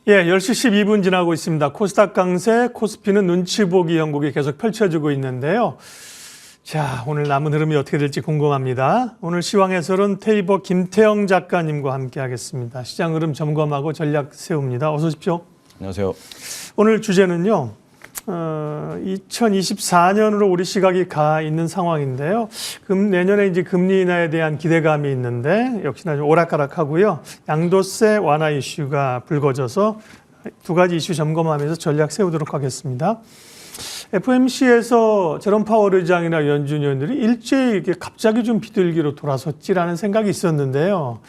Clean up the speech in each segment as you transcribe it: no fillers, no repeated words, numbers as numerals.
예, 10시 12분 지나고 있습니다. 코스닥 강세, 코스피는 눈치 보기 형국이 계속 펼쳐지고 있는데요. 자, 오늘 남은 흐름이 어떻게 될지 궁금합니다. 오늘 시황 해설은 테이버 김태영 작가님과 함께 하겠습니다. 시장 흐름 점검하고 전략 세웁니다. 어서 오십시오. 안녕하세요. 오늘 주제는요. 2024년으로 우리 시각이 가 있는 상황인데요. 내년에 이제 금리 인하에 대한 기대감이 있는데 역시나 좀 오락가락하고요. 양도세 완화 이슈가 불거져서 두 가지 이슈 점검하면서 전략 세우도록 하겠습니다. FOMC에서 제롬 파월 의장이나 연준 의원들이 일제히 이렇게 갑자기 좀 비둘기로 돌아섰지라는 생각이 있었는데요.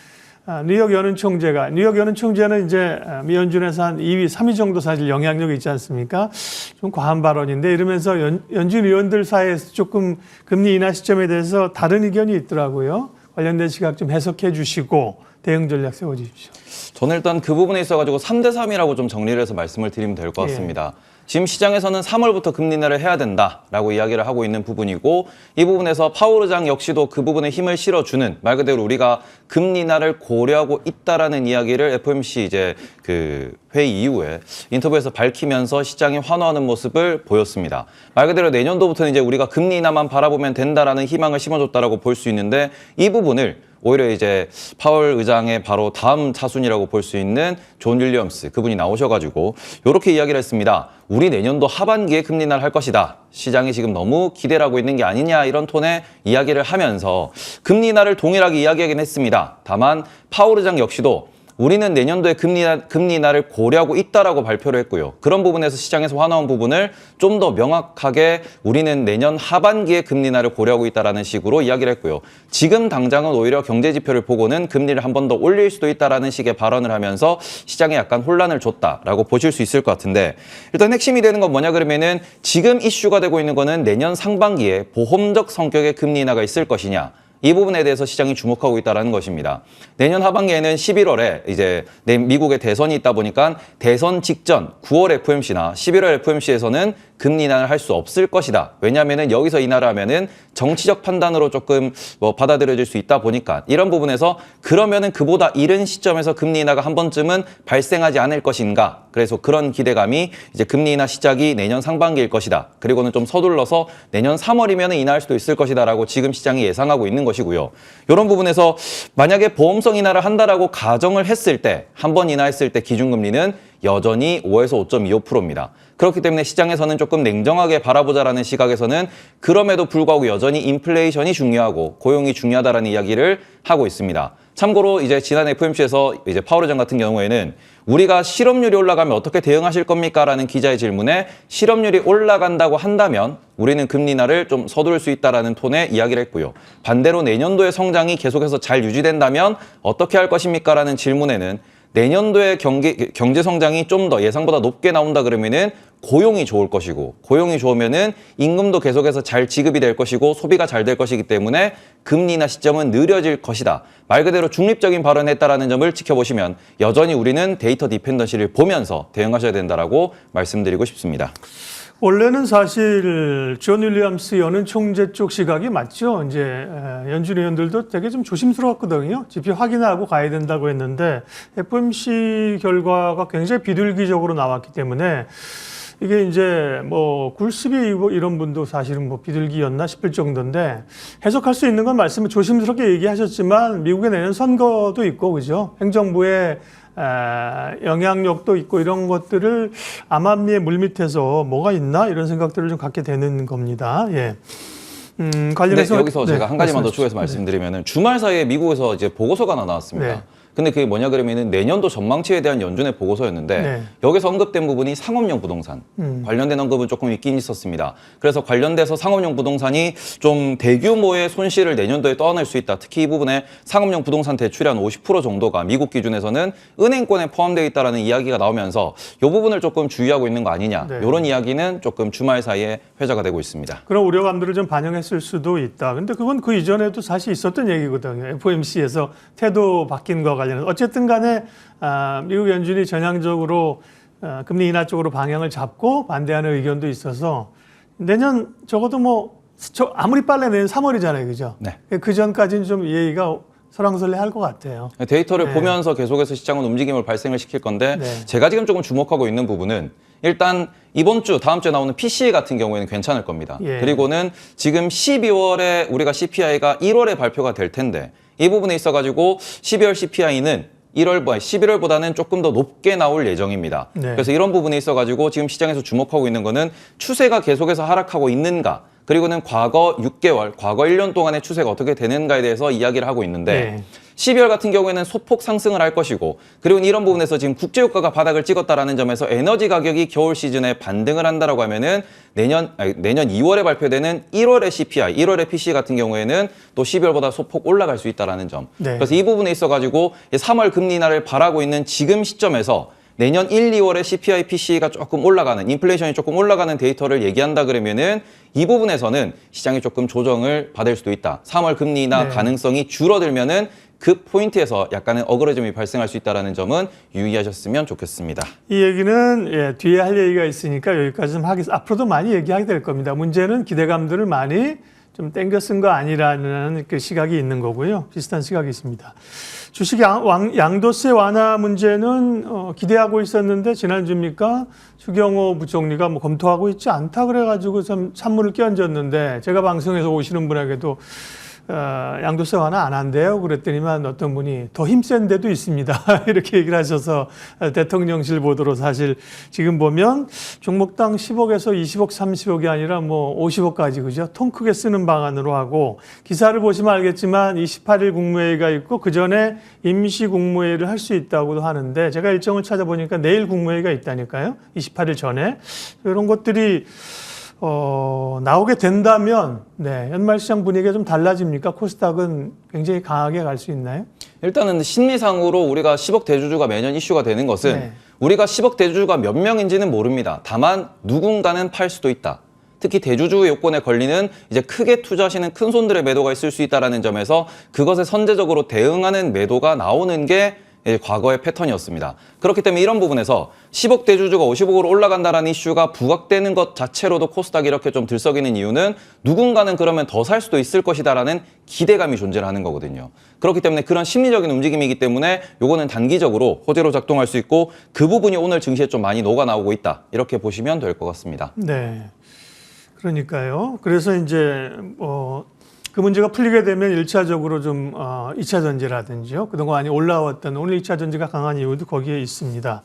뉴욕 연은 총재는 이제 미 연준에서 한 2위, 3위 정도 사실 영향력이 있지 않습니까? 좀 과한 발언인데 이러면서 연준 의원들 사이에서 조금 금리 인하 시점에 대해서 다른 의견이 있더라고요. 관련된 시각 좀 해석해 주시고 대응 전략 세워 주십시오. 저는 일단 그 부분에 있어가지고 3대3이라고 좀 정리를 해서 말씀을 드리면 될 것 같습니다. 지금 시장에서는 3월부터 금리 인하를 해야 된다라고 이야기를 하고 있는 부분이고 이 부분에서 파월 의장 역시도 그 부분에 힘을 실어주는 말 그대로 우리가 금리 인하를 고려하고 있다라는 이야기를 FOMC 이제 그 회의 이후에 인터뷰에서 밝히면서 시장이 환호하는 모습을 보였습니다. 말 그대로 내년도부터는 이제 우리가 금리 인하만 바라보면 된다라는 희망을 심어줬다라고 볼 수 있는데 이 부분을 오히려 이제 파월 의장의 바로 다음 차순이라고 볼 수 있는 존 윌리엄스 그분이 나오셔가지고 이렇게 이야기를 했습니다. 우리 내년도 하반기에 금리 인하를 할 것이다. 시장이 지금 너무 기대를 하고 있는 게 아니냐 이런 톤의 이야기를 하면서 금리 인하를 동일하게 이야기하긴 했습니다. 다만 파월 의장 역시도 우리는 내년도에 금리 인하를 고려하고 있다라고 발표를 했고요. 그런 부분에서 시장에서 환호한 부분을 좀 더 명확하게 우리는 내년 하반기에 금리 인하를 고려하고 있다라는 식으로 이야기를 했고요. 지금 당장은 오히려 경제 지표를 보고는 금리를 한 번 더 올릴 수도 있다라는 식의 발언을 하면서 시장에 약간 혼란을 줬다라고 보실 수 있을 것 같은데 일단 핵심이 되는 건 뭐냐 그러면은 지금 이슈가 되고 있는 거는 내년 상반기에 보험적 성격의 금리 인하가 있을 것이냐. 이 부분에 대해서 시장이 주목하고 있다는 것입니다. 내년 하반기에는 11월에 이제 미국의 대선이 있다 보니까 대선 직전 9월 FOMC나 11월 FOMC에서는 금리 인하를 할 수 없을 것이다. 왜냐하면은 여기서 인하를 하면은 정치적 판단으로 조금 받아들여질 수 있다 보니까 이런 부분에서 그러면은 그보다 이른 시점에서 금리 인하가 한 번쯤은 발생하지 않을 것인가. 그래서 그런 기대감이 이제 금리 인하 시작이 내년 상반기일 것이다. 그리고는 좀 서둘러서 내년 3월이면 인하할 수도 있을 것이다라고 지금 시장이 예상하고 있는 것이고요. 이런 부분에서 만약에 보험성 인하를 한다라고 가정을 했을 때 한 번 인하했을 때 기준금리는 여전히 5에서 5.25%입니다. 그렇기 때문에 시장에서는 조금 냉정하게 바라보자라는 시각에서는 그럼에도 불구하고 여전히 인플레이션이 중요하고 고용이 중요하다라는 이야기를 하고 있습니다. 참고로 이제 지난 FOMC에서 이제 파월 의장 같은 경우에는 우리가 실업률이 올라가면 어떻게 대응하실 겁니까? 라는 기자의 질문에 실업률이 올라간다고 한다면 우리는 금리 인하를 좀 서두를 수 있다라는 톤의 이야기를 했고요. 반대로 내년도의 성장이 계속해서 잘 유지된다면 어떻게 할 것입니까? 라는 질문에는 내년도의 경제 성장이 좀 더 예상보다 높게 나온다 그러면은 고용이 좋을 것이고 고용이 좋으면은 임금도 계속해서 잘 지급이 될 것이고 소비가 잘 될 것이기 때문에 금리 인하 시점은 느려질 것이다. 말 그대로 중립적인 발언을 했다라는 점을 지켜보시면 여전히 우리는 데이터 디펜던시를 보면서 대응하셔야 된다라고 말씀드리고 싶습니다. 원래는 사실 존 윌리엄스 연은 총재 쪽 시각이 맞죠. 이제 연준 의원들도 되게 좀 조심스러웠거든요. 지표 확인하고 가야 된다고 했는데 FOMC 결과가 굉장히 비둘기적으로 나왔기 때문에 이게 이제 뭐 굴스비 이런 분도 사실은 뭐 비둘기였나 싶을 정도인데 해석할 수 있는 건 말씀을 조심스럽게 얘기하셨지만 미국의 내년 선거도 있고 그죠. 행정부의 영향력도 있고 이런 것들을 암암리의 물밑에서 뭐가 있나 이런 생각들을 좀 갖게 되는 겁니다. 예. 관련해서 여기서 제가 한 가지만 더 추가해서 말씀드리면은 주말 사이에 미국에서 이제 보고서가 하나 나왔습니다. 네. 근데 그게 뭐냐 그러면은 내년도 전망치에 대한 연준의 보고서였는데 여기서 언급된 부분이 상업용 부동산 관련된 언급은 조금 있긴 있었습니다. 그래서 관련돼서 상업용 부동산이 좀 대규모의 손실을 내년도에 떠안을 수 있다. 특히 이 부분에 상업용 부동산 대출이 한 50% 정도가 미국 기준에서는 은행권에 포함되어 있다는 이야기가 나오면서 이 부분을 조금 주의하고 있는 거 아니냐. 이런 이야기는 조금 주말 사이에 회자가 되고 있습니다. 그런 우려감들을 좀 반영했을 수도 있다. 근데 그건 그 이전에도 사실 있었던 얘기거든요. FOMC에서 태도 바뀐 거 관련해서. 어쨌든 간에 미국 연준이 전향적으로 금리 인하 쪽으로 방향을 잡고 반대하는 의견도 있어서 내년 적어도 뭐 아무리 빨리 내년 3월이잖아요. 그죠? 네. 그 전까지는 좀 예의가 설왕설래할 것 같아요. 데이터를 네. 보면서 계속해서 시장은 움직임을 발생을 시킬 건데 네. 제가 지금 조금 주목하고 있는 부분은 일단 이번 주, 다음 주에 나오는 PCE 같은 경우에는 괜찮을 겁니다. 예. 그리고는 지금 12월에 우리가 CPI가 1월에 발표가 될 텐데 이 부분에 있어가지고 12월 CPI는 11월보다는 조금 더 높게 나올 예정입니다. 네. 그래서 이런 부분에 있어가지고 지금 시장에서 주목하고 있는 거는 추세가 계속해서 하락하고 있는가, 그리고는 과거 6개월, 과거 1년 동안의 추세가 어떻게 되는가에 대해서 이야기를 하고 있는데 네. 12월 같은 경우에는 소폭 상승을 할 것이고, 그리고 이런 부분에서 지금 국제유가가 바닥을 찍었다라는 점에서 에너지 가격이 겨울 시즌에 반등을 한다라고 하면은 내년 2월에 발표되는 1월의 CPI, 1월의 PCE 같은 경우에는 또 12월보다 소폭 올라갈 수 있다라는 점. 네. 그래서 이 부분에 있어가지고 3월 금리 인하를 바라고 있는 지금 시점에서 내년 1, 2월에 CPI, PCE가 조금 올라가는, 인플레이션이 조금 올라가는 데이터를 얘기한다 그러면은 이 부분에서는 시장이 조금 조정을 받을 수도 있다. 3월 금리 인하 네. 가능성이 줄어들면은 그 포인트에서 약간의 어그러짐이 발생할 수 있다는 점은 유의하셨으면 좋겠습니다. 이 얘기는 뒤에 할 얘기가 있으니까 여기까지 좀 하겠습니다. 앞으로도 많이 얘기하게 될 겁니다. 문제는 기대감들을 많이 좀 땡겨 쓴 거 아니라는 그 시각이 있는 거고요. 비슷한 시각이 있습니다. 주식 양도세 완화 문제는 기대하고 있었는데 지난주입니까? 추경호 부총리가 뭐 검토하고 있지 않다 그래가지고 좀 찬물을 끼얹었는데 제가 방송에서 오시는 분에게도 양도세 완화 안 한대요. 그랬더니만 어떤 분이 더 힘센 데도 있습니다. 이렇게 얘기를 하셔서 대통령실 보도로 사실 지금 보면 종목당 10억에서 20억, 30억이 아니라 뭐 50억까지 그죠? 통 크게 쓰는 방안으로 하고 기사를 보시면 알겠지만 28일 국무회의가 있고 그 전에 임시 국무회의를 할 수 있다고도 하는데 제가 일정을 찾아보니까 내일 국무회의가 있다니까요. 28일 전에. 이런 것들이 나오게 된다면, 연말 시장 분위기가 좀 달라집니까? 코스닥은 굉장히 강하게 갈 수 있나요? 일단은 심리상으로 우리가 10억 대주주가 매년 이슈가 되는 것은 네. 우리가 10억 대주주가 몇 명인지는 모릅니다. 다만 누군가는 팔 수도 있다. 특히 대주주 요건에 걸리는 이제 크게 투자하시는 큰 손들의 매도가 있을 수 있다는 점에서 그것에 선제적으로 대응하는 매도가 나오는 게 과거의 패턴이었습니다. 그렇기 때문에 이런 부분에서 10억 대주주가 50억으로 올라간다라는 이슈가 부각되는 것 자체로도 코스닥이 이렇게 좀 들썩이는 이유는 누군가는 그러면 더 살 수도 있을 것이다라는 기대감이 존재하는 거거든요. 그렇기 때문에 그런 심리적인 움직임이기 때문에 요거는 단기적으로 호재로 작동할 수 있고 그 부분이 오늘 증시에 좀 많이 녹아나오고 있다. 이렇게 보시면 될 것 같습니다. 네. 그러니까요. 그래서 이제 그 문제가 풀리게 되면 1차적으로 좀 2차 전지라든지요. 그동안 많이 올라왔던 오늘 2차 전지가 강한 이유도 거기에 있습니다.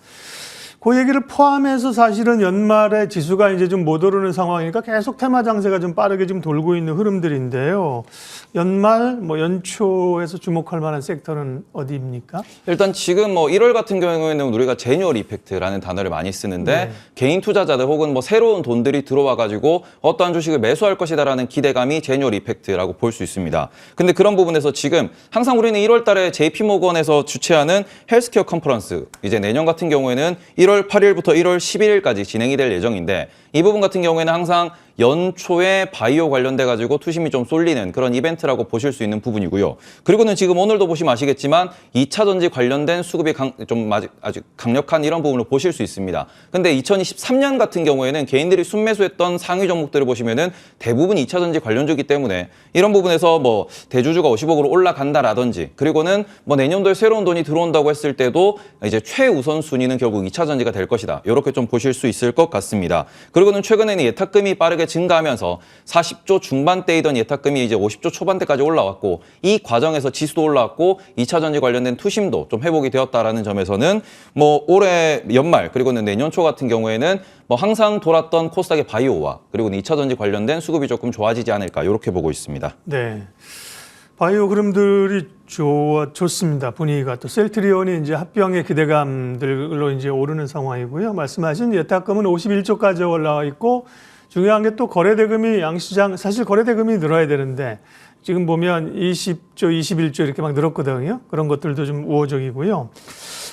그 얘기를 포함해서 사실은 연말에 지수가 이제 좀 못 오르는 상황이니까 계속 테마 장세가 좀 빠르게 좀 돌고 있는 흐름들인데요. 연말, 연초에서 주목할 만한 섹터는 어디입니까? 일단 지금 1월 같은 경우에는 우리가 제뉴얼 이펙트라는 단어를 많이 쓰는데 네. 개인 투자자들 혹은 새로운 돈들이 들어와 가지고 어떠한 주식을 매수할 것이다라는 기대감이 제뉴얼 이펙트라고 볼 수 있습니다. 근데 그런 부분에서 지금 항상 우리는 1월 달에 JP모건에서 주최하는 헬스케어 컨퍼런스, 이제 내년 같은 경우에는 1월 8일부터 1월 11일까지 진행이 될 예정인데 이 부분 같은 경우에는 항상 연초에 바이오 관련돼 가지고 투심이 좀 쏠리는 그런 이벤트라고 보실 수 있는 부분이고요. 그리고는 지금 오늘도 보시면 아시겠지만 2차 전지 관련된 수급이 아주 강력한 이런 부분을 보실 수 있습니다. 근데 2023년 같은 경우에는 개인들이 순매수했던 상위 종목들을 보시면은 대부분 2차 전지 관련주이기 때문에 이런 부분에서 대주주가 50억으로 올라간다라든지 그리고는 내년도에 새로운 돈이 들어온다고 했을 때도 이제 최우선 순위는 결국 2차 전지가 될 것이다. 이렇게 좀 보실 수 있을 것 같습니다. 그리고는 최근에는 예탁금이 빠르게 증가하면서 40조 중반대이던 예탁금이 이제 50조 초반대까지 올라왔고 이 과정에서 지수도 올라왔고 2차 전지 관련된 투심도 좀 회복이 되었다라는 점에서는 올해 연말 그리고는 내년 초 같은 경우에는 항상 돌았던 코스닥의 바이오와 그리고 2차 전지 관련된 수급이 조금 좋아지지 않을까 이렇게 보고 있습니다. 네. 바이오 흐름들이 좋습니다. 분위기가 또 셀트리온이 이제 합병의 기대감들로 이제 오르는 상황이고요. 말씀하신 예탁금은 51조까지 올라와 있고 중요한 게 또 거래대금이 양시장 사실 거래대금이 늘어야 되는데 지금 보면 20조, 21조 이렇게 막 늘었거든요. 그런 것들도 좀 우호적이고요.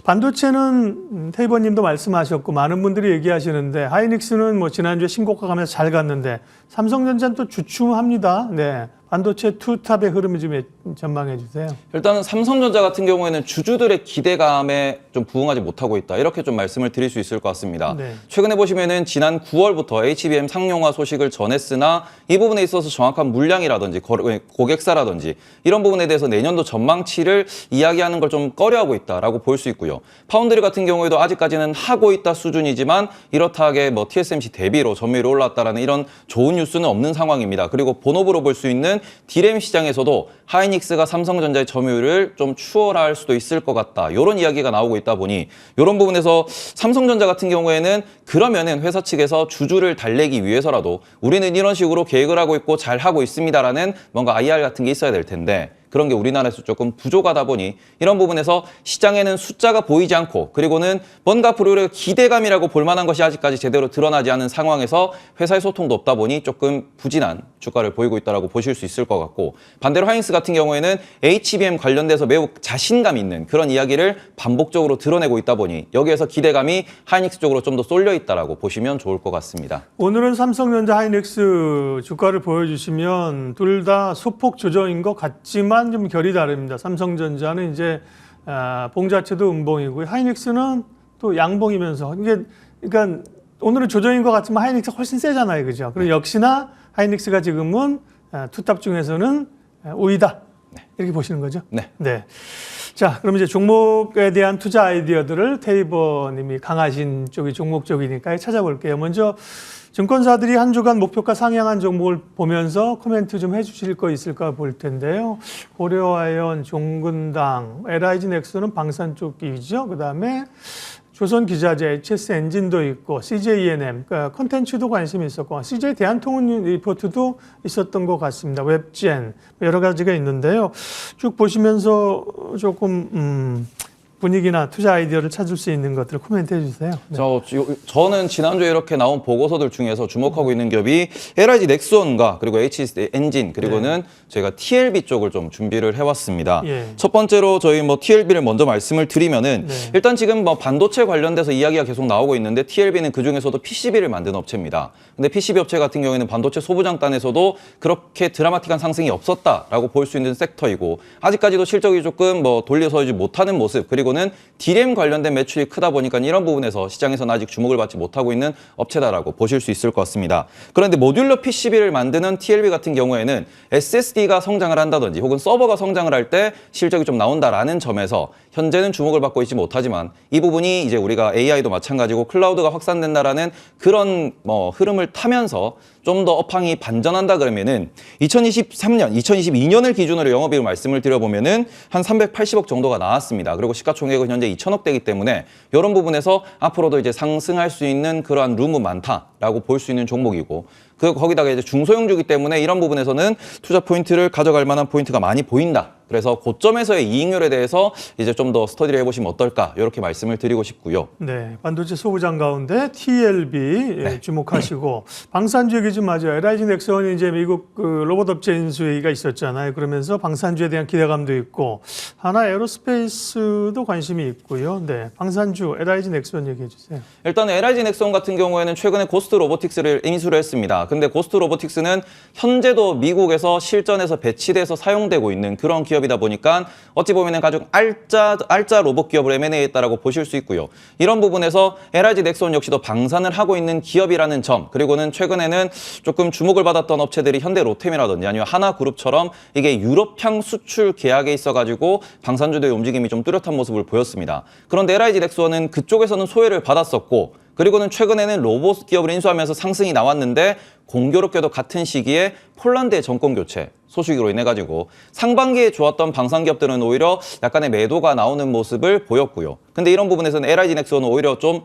반도체는 테이버님도 말씀하셨고 많은 분들이 얘기하시는데 하이닉스는 지난주에 신고가 가면서 잘 갔는데 삼성전자는 또 주춤합니다. 네, 반도체 투탑의 흐름을 좀 전망해 주세요. 일단은 삼성전자 같은 경우에는 주주들의 기대감에 좀 부응하지 못하고 있다. 이렇게 좀 말씀을 드릴 수 있을 것 같습니다. 네. 최근에 보시면은 지난 9월부터 HBM 상용화 소식을 전했으나 이 부분에 있어서 정확한 물량이라든지 고객사라든지 이런 부분에 대해서 내년도 전망치를 이야기하는 걸 좀 꺼려하고 있다라고 볼 수 있고요. 파운드리 같은 경우에도 아직까지는 하고 있다 수준이지만 이렇다하게 뭐 TSMC 대비로 점유율이 올랐다라는 이런 좋은 뉴스는 없는 상황입니다. 그리고 본업으로 볼 수 있는 D램 시장에서도 하이닉스가 삼성전자의 점유율을 좀 추월할 수도 있을 것 같다. 이런 이야기가 나오고 있다 보니 이런 부분에서 삼성전자 같은 경우에는 그러면은 회사 측에서 주주를 달래기 위해서라도 우리는 이런 식으로 계획을 하고 있고 잘 하고 있습니다라는 뭔가 IR 같은 게 있어야 될 텐데 그런 게 우리나라에서 조금 부족하다 보니 이런 부분에서 시장에는 숫자가 보이지 않고 그리고는 뭔가 앞으로 우리가 기대감이라고 볼 만한 것이 아직까지 제대로 드러나지 않은 상황에서 회사의 소통도 없다 보니 조금 부진한 주가를 보이고 있다고 보실 수 있을 것 같고 반대로 하이닉스 같은 경우에는 HBM 관련돼서 매우 자신감 있는 그런 이야기를 반복적으로 드러내고 있다 보니 여기에서 기대감이 하이닉스 쪽으로 좀 더 쏠려 있다고 보시면 좋을 것 같습니다. 오늘은 삼성전자 하이닉스 주가를 보여주시면 둘 다 소폭 조정인 것 같지만 좀 결이 다릅니다. 삼성전자는 이제 봉 자체도 음봉이고 하이닉스는 또 양봉이면서 이게 그러니까 오늘은 조정인 것 같지만 하이닉스가 훨씬 세잖아요, 그죠? 그리고 역시나 하이닉스가 지금은 투탑 중에서는 우위다 이렇게 보시는 거죠? 네. 네. 자, 그럼 이제 종목에 대한 투자 아이디어들을 테이버님이 강하신 쪽이 종목 쪽이니까 찾아볼게요. 먼저 증권사들이 한 주간 목표가 상향한 종목을 보면서 코멘트 좀 해주실 거 있을까 볼 텐데요. 고려아연, 종근당, LIG 넥슨은 방산 쪽 기죠. 그다음에 조선기자재, HS 엔진도 있고 CJENM, 그러니까 컨텐츠도 관심이 있었고 CJ 대한통운 리포트도 있었던 것 같습니다. 웹젠 여러 가지가 있는데요. 쭉 보시면서 조금 분위기나 투자 아이디어를 찾을 수 있는 것들을 코멘트해 주세요. 네. 저는 지난주에 이렇게 나온 보고서들 중에서 주목하고 있는 기업이 LIG 넥스원과 그리고 HS 엔진 그리고는 저희가 TLB 쪽을 좀 준비를 해왔습니다. 예. 첫 번째로 저희 뭐 TLB를 먼저 말씀을 드리면은 네. 일단 지금 뭐 반도체 관련돼서 이야기가 계속 나오고 있는데 TLB는 그 중에서도 PCB를 만드는 업체입니다. 근데 PCB 업체 같은 경우에는 반도체 소부장단에서도 그렇게 드라마틱한 상승이 없었다라고 볼 수 있는 섹터이고 아직까지도 실적이 조금 뭐 돌려서지 못하는 모습 그리고는 D램 관련된 매출이 크다 보니까 이런 부분에서 시장에서는 아직 주목을 받지 못하고 있는 업체다라고 보실 수 있을 것 같습니다. 그런데 모듈러 PCB를 만드는 TLB 같은 경우에는 SSD가 성장을 한다든지 혹은 서버가 성장을 할 때 실적이 좀 나온다라는 점에서 현재는 주목을 받고 있지 못하지만 이 부분이 이제 우리가 AI도 마찬가지고 클라우드가 확산된다라는 그런 흐름을 타면서 좀 더 업황이 반전한다 그러면은 2023년, 2022년을 기준으로 영업이익 말씀을 드려보면은 한 380억 정도가 나왔습니다. 그리고 시가총액은 현재 2천억대이기 때문에 이런 부분에서 앞으로도 이제 상승할 수 있는 그러한 룸은 많다라고 볼 수 있는 종목이고 거기다가 이제 중소형주기 때문에 이런 부분에서는 투자 포인트를 가져갈 만한 포인트가 많이 보인다. 그래서 고점에서의 이익률에 대해서 이제 좀 더 스터디를 해보시면 어떨까 이렇게 말씀을 드리고 싶고요. 네, 반도체 소부장 가운데 TLB 주목하시고 방산주액이 좀 맞아요. LIG 넥슨이 이제 미국 그 로봇 업체 인수회의가 있었잖아요. 그러면서 방산주에 대한 기대감도 있고 하나 에어로스페이스도 관심이 있고요. 네, 방산주 LIG 넥슨 얘기해 주세요. 일단 LIG 넥슨 같은 경우에는 최근에 고스트 로보틱스를 인수를 했습니다. 근데 고스트 로보틱스는 현재도 미국에서 실전에서 배치돼서 사용되고 있는 그런 기업이다 보니까 어찌 보면은 가장 알짜 로봇 기업을 M&A 했다라고 보실 수 있고요. 이런 부분에서 LIG 넥슨 역시도 방산을 하고 있는 기업이라는 점 그리고는 최근에는 조금 주목을 받았던 업체들이 현대 로템이라든지 아니면 하나그룹처럼 이게 유럽향 수출 계약에 있어가지고 방산주들의 움직임이 좀 뚜렷한 모습을 보였습니다. 그런데 LIG 넥슨은 그쪽에서는 소외를 받았었고 그리고는 최근에는 로봇 기업을 인수하면서 상승이 나왔는데 공교롭게도 같은 시기에 폴란드의 정권 교체 소식으로 인해 가지고 상반기에 좋았던 방산 기업들은 오히려 약간의 매도가 나오는 모습을 보였고요. 근데 이런 부분에서는 LIG 넥슨은 오히려 좀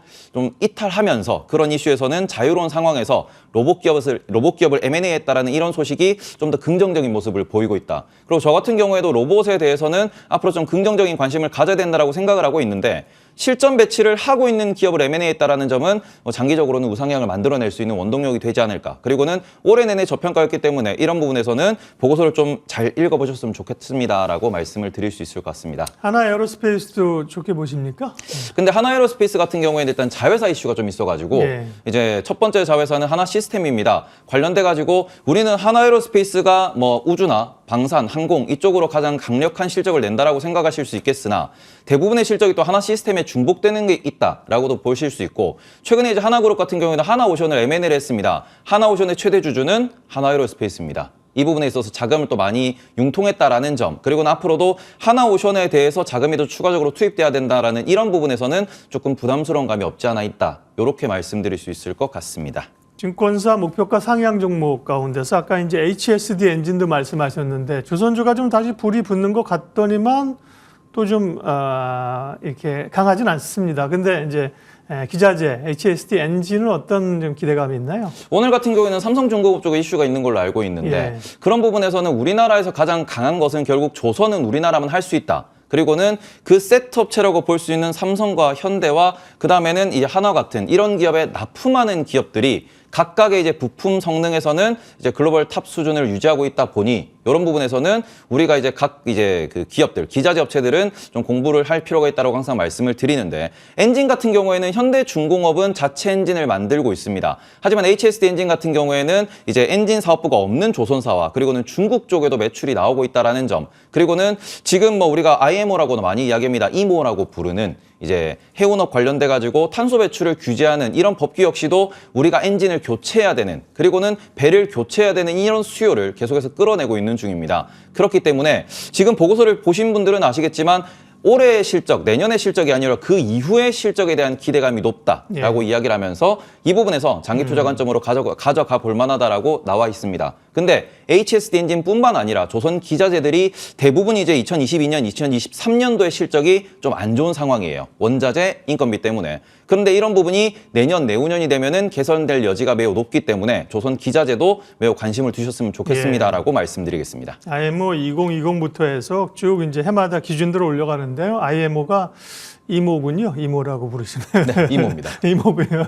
이탈하면서 그런 이슈에서는 자유로운 상황에서 로봇 기업을 M&A 했다라는 이런 소식이 좀 더 긍정적인 모습을 보이고 있다. 그리고 저 같은 경우에도 로봇에 대해서는 앞으로 좀 긍정적인 관심을 가져야 된다라고 생각을 하고 있는데 실전 배치를 하고 있는 기업을 M&A 했다라는 점은 장기적으로는 우상향을 만들어낼 수 있는 원동력이 되지 않을까. 그리고는 올해 내내 저평가였기 때문에 이런 부분에서는 보고 보고서를 좀 잘 읽어보셨으면 좋겠습니다라고 말씀을 드릴 수 있을 것 같습니다. 하나 에어로스페이스도 좋게 보십니까? 근데 하나에어로스페이스 같은 경우에는 일단 자회사 이슈가 좀 있어가지고 예. 이제 첫 번째 자회사는 하나 시스템입니다. 관련돼가지고 우리는 하나에어로스페이스가 뭐 우주나 방산, 항공 이쪽으로 가장 강력한 실적을 낸다라고 생각하실 수 있겠으나 대부분의 실적이 또 하나 시스템에 중복되는 게 있다라고도 보실 수 있고 최근에 이제 하나그룹 같은 경우에는 하나오션을 M&A를 했습니다. 하나오션의 최대 주주는 하나에어로스페이스입니다. 이 부분에 있어서 자금을 또 많이 융통했다라는 점, 그리고는 앞으로도 하나오션에 대해서 자금이 더 추가적으로 투입돼야 된다라는 이런 부분에서는 조금 부담스러운 감이 없지 않아 있다. 이렇게 말씀드릴 수 있을 것 같습니다. 증권사 목표가 상향 종목 가운데서 아까 이제 HSD 엔진도 말씀하셨는데 조선주가 좀 다시 불이 붙는 것 같더니만 또 좀 이렇게 강하진 않습니다. 근데 이제 기자재 HSD 엔진은 어떤 좀 기대감이 있나요? 오늘 같은 경우에는 삼성중공업 쪽에 이슈가 있는 걸로 알고 있는데 예. 그런 부분에서는 우리나라에서 가장 강한 것은 결국 조선은 우리나라만 할 수 있다. 그리고는 그 셋업체라고 볼 수 있는 삼성과 현대와 그다음에는 이제 한화 같은 이런 기업에 납품하는 기업들이 각각의 이제 부품 성능에서는 이제 글로벌 탑 수준을 유지하고 있다 보니 이런 부분에서는 우리가 이제 각 이제 그 기업들, 기자재 업체들은 좀 공부를 할 필요가 있다고 항상 말씀을 드리는데 엔진 같은 경우에는 현대중공업은 자체 엔진을 만들고 있습니다. 하지만 HSD 엔진 같은 경우에는 이제 엔진 사업부가 없는 조선사와 그리고는 중국 쪽에도 매출이 나오고 있다라는 점. 그리고는 지금 뭐 우리가 IMO라고도 많이 이야기합니다. 이모라고 부르는 이제 해운업 관련돼 가지고 탄소 배출을 규제하는 이런 법규 역시도 우리가 엔진을 교체해야 되는 그리고는 배를 교체해야 되는 이런 수요를 계속해서 끌어내고 있는 중입니다. 그렇기 때문에 지금 보고서를 보신 분들은 아시겠지만 올해의 실적, 내년의 실적이 아니라 그 이후의 실적에 대한 기대감이 높다라고 이야기를 하면서 이 부분에서 장기 투자 관점으로 가져가 볼 만하다라고 나와 있습니다. 근데 HSD 엔진뿐만 아니라 조선 기자재들이 대부분 이제 2022년, 2023년도의 실적이 좀 안 좋은 상황이에요. 원자재, 인건비 때문에. 그런데 이런 부분이 내년, 내후년이 되면은 개선될 여지가 매우 높기 때문에 조선 기자재도 매우 관심을 두셨으면 좋겠습니다라고 말씀드리겠습니다. IMO 2020부터 해서 쭉 이제 해마다 기준들을 올려가는데요. IMO가 이모군요. 이모라고 부르시나요? 네, 이모입니다. 이모군요.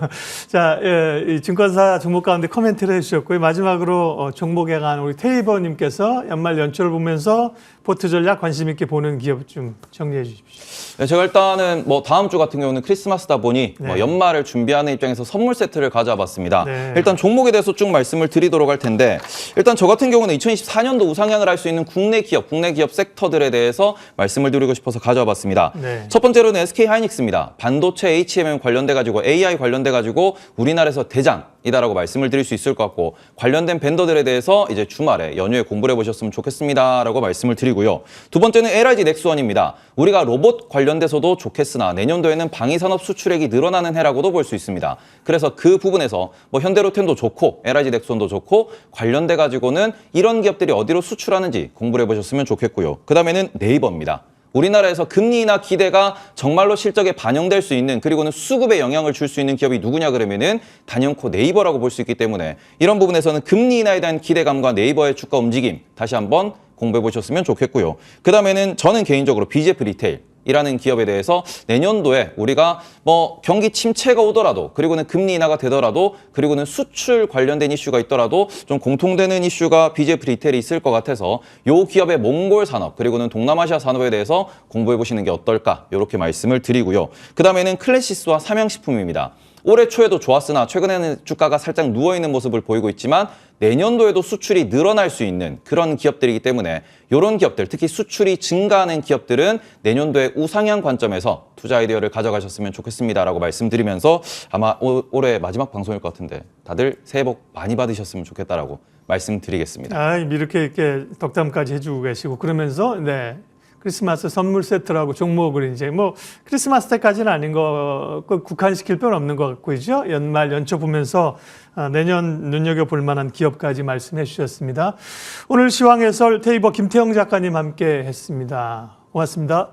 자, 이 증권사 종목 가운데 코멘트를 해주셨고요. 마지막으로 종목에 관한 우리 테이버님께서 연말 연초를 보면서 포트 전략 관심 있게 보는 기업 좀 정리해 주십시오. 네, 제가 일단은 뭐 다음 주 같은 경우는 크리스마스다 보니 뭐 연말을 준비하는 입장에서 선물 세트를 가져와 봤습니다. 일단 종목에 대해서 쭉 말씀을 드리도록 할 텐데 일단 저 같은 경우는 2024년도 우상향을 할 수 있는 국내 기업 섹터들에 대해서 말씀을 드리고 싶어서 가져와 봤습니다. 첫 번째로는 SK 하이닉스입니다. 반도체 HMM 관련돼 가지고 AI 관련돼 가지고 우리나라에서 대장이다라고 말씀을 드릴 수 있을 것 같고 관련된 벤더들에 대해서 이제 주말에 연휴에 공부를 해보셨으면 좋겠습니다라고 말씀을 드리고요. 두 번째는 LIG 넥스원입니다. 우리가 로봇 관련돼서도 좋겠으나 내년도에는 방위산업 수출액이 늘어나는 해라고도 볼 수 있습니다. 그래서 그 부분에서 뭐 현대로템도 좋고 LIG 넥스원도 좋고 관련돼 가지고는 이런 기업들이 어디로 수출하는지 공부를 해보셨으면 좋겠고요. 그 다음에는 네이버입니다. 우리나라에서 금리 인하 기대가 정말로 실적에 반영될 수 있는 그리고는 수급에 영향을 줄 수 있는 기업이 누구냐 그러면은 단연코 네이버라고 볼 수 있기 때문에 이런 부분에서는 금리 인하에 대한 기대감과 네이버의 주가 움직임 다시 한번 공부해 보셨으면 좋겠고요. 그 다음에는 저는 개인적으로 BGF 리테일 이라는 기업에 대해서 내년도에 우리가 뭐 경기 침체가 오더라도 그리고는 금리 인하가 되더라도 그리고는 수출 관련된 이슈가 있더라도 좀 공통되는 이슈가 BGF 리테일이 있을 것 같아서 요 기업의 몽골 산업 그리고는 동남아시아 산업에 대해서 공부해 보시는 게 어떨까 이렇게 말씀을 드리고요. 그 다음에는 클래시스와 삼양식품입니다. 올해 초에도 좋았으나 최근에는 주가가 살짝 누워있는 모습을 보이고 있지만 내년도에도 수출이 늘어날 수 있는 그런 기업들이기 때문에 이런 기업들, 특히 수출이 증가하는 기업들은 내년도에 우상향 관점에서 투자 아이디어를 가져가셨으면 좋겠습니다라고 말씀드리면서 아마 올해 마지막 방송일 것 같은데 다들 새해 복 많이 받으셨으면 좋겠다라고 말씀드리겠습니다. 이렇게 덕담까지 해주고 계시고 그러면서 크리스마스 선물 세트라고 종목을 이제 뭐 크리스마스 때까지는 아닌 거 국한시킬 필요는 없는 것 같고요. 연말 연초 보면서 내년 눈여겨볼 만한 기업까지 말씀해 주셨습니다. 오늘 시황해설 테이버 김태형 작가님 함께 했습니다. 고맙습니다.